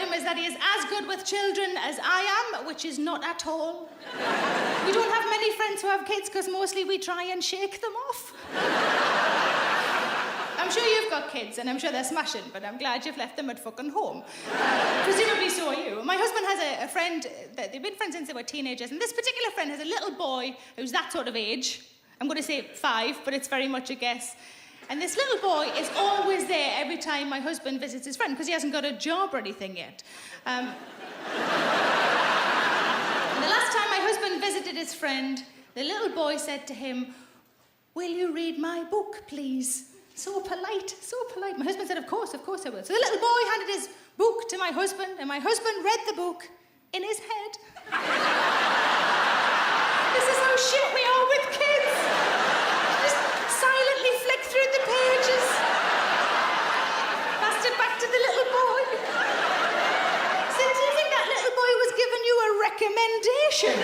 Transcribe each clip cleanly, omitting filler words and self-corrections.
him is that he is as good with children as I am, which is not at all. We don't have many friends who have kids because mostly we try and shake them off. I'm sure you've got kids, and I'm sure they're smashing, but I'm glad you've left them at fucking home. Presumably so are you. My husband has a friend, that they've been friends since they were teenagers, and this particular friend has a little boy who's that sort of age. I'm going to say 5, but it's very much a guess. And this little boy is always there every time my husband visits his friend, because he hasn't got a job or anything yet. And the last time my husband visited his friend, the little boy said to him, "Will you read my book, please?" So polite, so polite. My husband said, of course I will. So the little boy handed his book to my husband, and my husband read the book in his head. This is how shit we are with kids. Just silently flick through the pages. Passed it back to the little boy. Said, do you think that little boy was giving you a recommendation?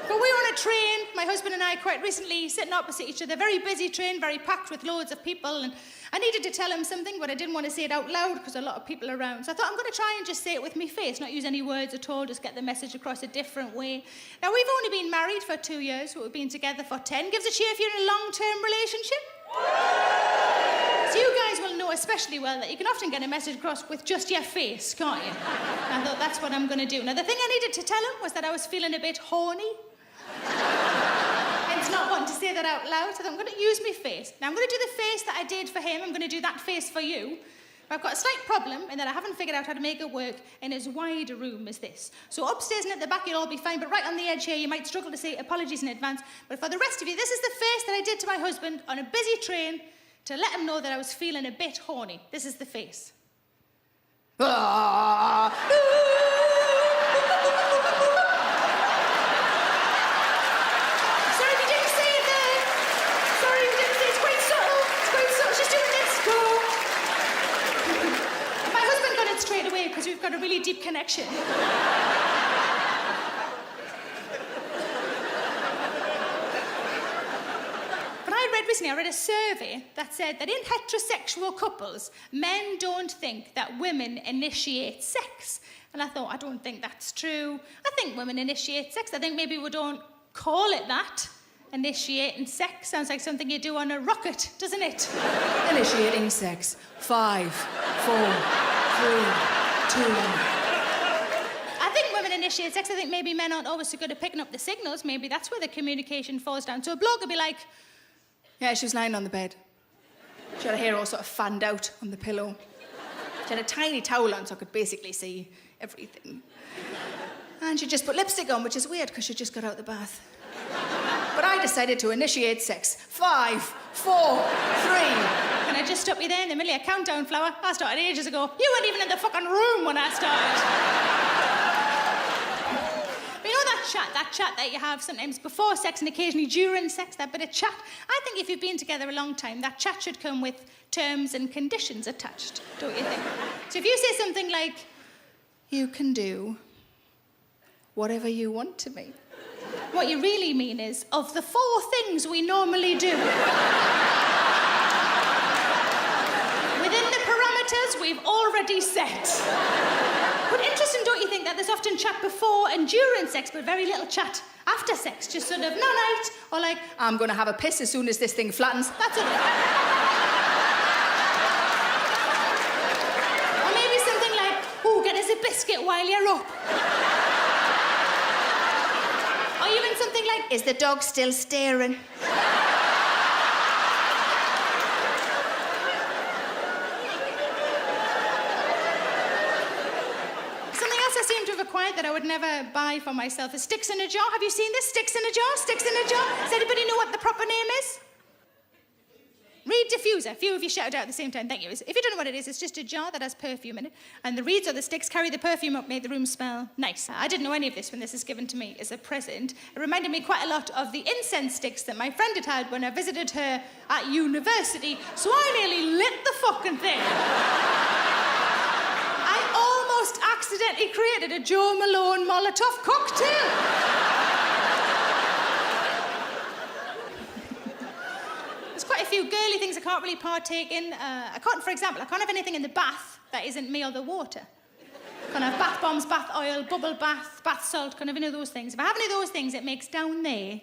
But we were on a train, my husband and I, quite recently, sitting opposite each other. Very busy train, very packed with loads of people. And I needed to tell him something, but I didn't want to say it out loud because a lot of people are around. So I thought, I'm going to try and just say it with my face, not use any words at all, just get the message across a different way. Now, we've only been married for 2 years, but we've been together for 10. Give us a cheer if you're in a long-term relationship. So you guys will know especially well that you can often get a message across with just your face, can't you? And I thought, that's what I'm going to do. Now, the thing I needed to tell him was that I was feeling a bit horny. Hence not wanting to say that out loud, so I'm going to use my face. Now, I'm going to do the face that I did for him. I'm going to do that face for you. But I've got a slight problem in that I haven't figured out how to make it work in as wide a room as this. So upstairs and at the back, you'll all be fine, but right on the edge here, you might struggle to say apologies in advance. But for the rest of you, this is the face that I did to my husband on a busy train to let him know that I was feeling a bit horny. This is the face. Straight away, because we've got a really deep connection. But I read a survey that said that in heterosexual couples, men don't think that women initiate sex. And I thought, I don't think that's true. I think women initiate sex. I think maybe we don't call it that. Initiating sex sounds like something you do on a rocket, doesn't it? Initiating sex. 5, 4, 3, 2. I think women initiate sex. I think maybe men aren't always so good at picking up the signals. Maybe that's where the communication falls down. So a bloke would be like... Yeah, she was lying on the bed. She had her hair all sort of fanned out on the pillow. She had a tiny towel on so I could basically see everything. And she just put lipstick on, which is weird because she just got out the bath. But I decided to initiate sex. 5, 4, 3. Can I just stop you there in the middle of a countdown, Flower? I started ages ago. You weren't even in the fucking room when I started. But you know that chat that you have sometimes before sex and occasionally during sex, that bit of chat? I think if you've been together a long time, that chat should come with terms and conditions attached, don't you think? So if you say something like, you can do whatever you want to me. What you really mean is, of the 4 things we normally do, within the parameters we've already set. But interesting, don't you think, that there's often chat before and during sex, but very little chat after sex? Just sort of, no-night, or like, I'm going to have a piss as soon as this thing flattens. That's it. Or maybe something like, ooh, get us a biscuit while you're up. Or even something like, is the dog still staring? Something else I seem to have acquired that I would never buy for myself is sticks in a jar. Have you seen this? Sticks in a jar? Sticks in a jar? Does anybody know what the proper name is? Reed diffuser. A few of you shouted out at the same time. Thank you. If you don't know what it is, it's just a jar that has perfume in it, and the reeds or the sticks carry the perfume up, make the room smell nice. I didn't know any of this when this was given to me as a present. It reminded me quite a lot of the incense sticks that my friend had when I visited her at university, so I nearly lit the fucking thing. I almost accidentally created a Joe Malone Molotov cocktail. It's quite quite a few girly things I can't really partake in. For example, I can't have anything in the bath that isn't me or the water. Can't have bath bombs, bath oil, bubble bath, bath salt, kind of any of those things. If I have any of those things, it makes down there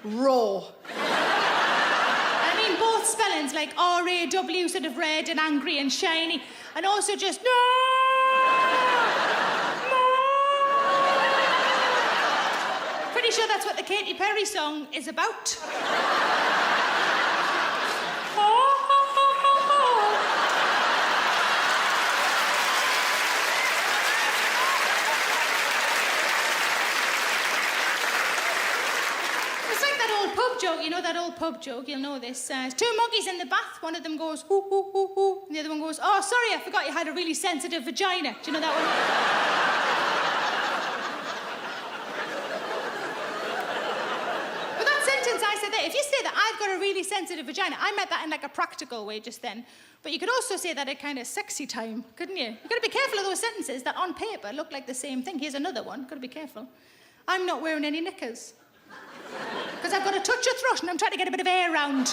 raw. I mean both spellings, like R-A-W, sort of red and angry and shiny, and also just no. Pretty sure that's what the Katy Perry song is about. Joke, you know that old pub joke, you'll know this. Two monkeys in the bath, one of them goes, hoo, hoo, hoo, hoo, and the other one goes, oh, sorry, I forgot you had a really sensitive vagina. Do you know that one? But that sentence, I said that, if you say that I've got a really sensitive vagina, I meant that in like a practical way just then. But you could also say that at kind of sexy time, couldn't you? You've got to be careful of those sentences that on paper look like the same thing. Here's another one, got to be careful. I'm not wearing any knickers. Because I've got a touch of thrush and I'm trying to get a bit of air round.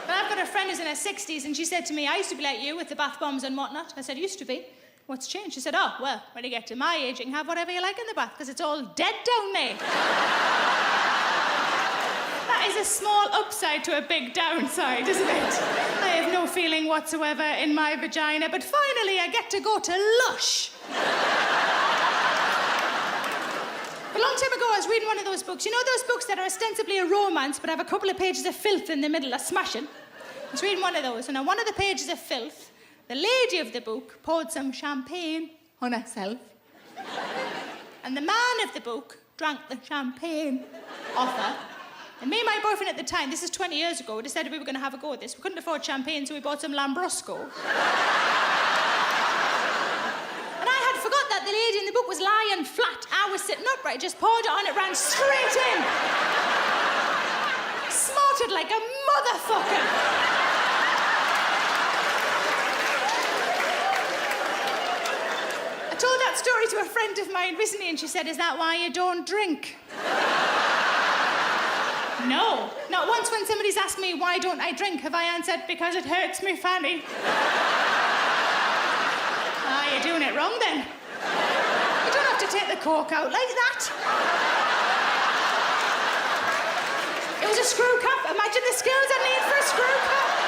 But I've got a friend who's in her 60s and she said to me, I used to be like you with the bath bombs and whatnot. I said, used to be? What's changed? She said, oh, well, when you get to my age, you can have whatever you like in the bath because it's all dead down there. That is a small upside to a big downside, isn't it? I have no feeling whatsoever in my vagina, but finally I get to go to Lush. A long time ago, I was reading one of those books. You know those books that are ostensibly a romance, but have a couple of pages of filth in the middle, a smashing? I was reading one of those, and on one of the pages of filth, the lady of the book poured some champagne on herself. And the man of the book drank the champagne off her. And me and my boyfriend at the time, this is 20 years ago, decided we were going to have a go at this. We couldn't afford champagne, so we bought some Lambrusco. And I had forgot that the lady in the book was lying flat. I was sitting upright, just poured it on, it ran straight in. Smarted like a motherfucker. I told that story to a friend of mine recently, and she said, is that why you don't drink? No, not once when somebody's asked me why don't I drink have I answered because it hurts me fanny. Ah, you're doing it wrong then. You don't have to take the cork out like that. It was a screw cap. Imagine the skills I need for a screw cap.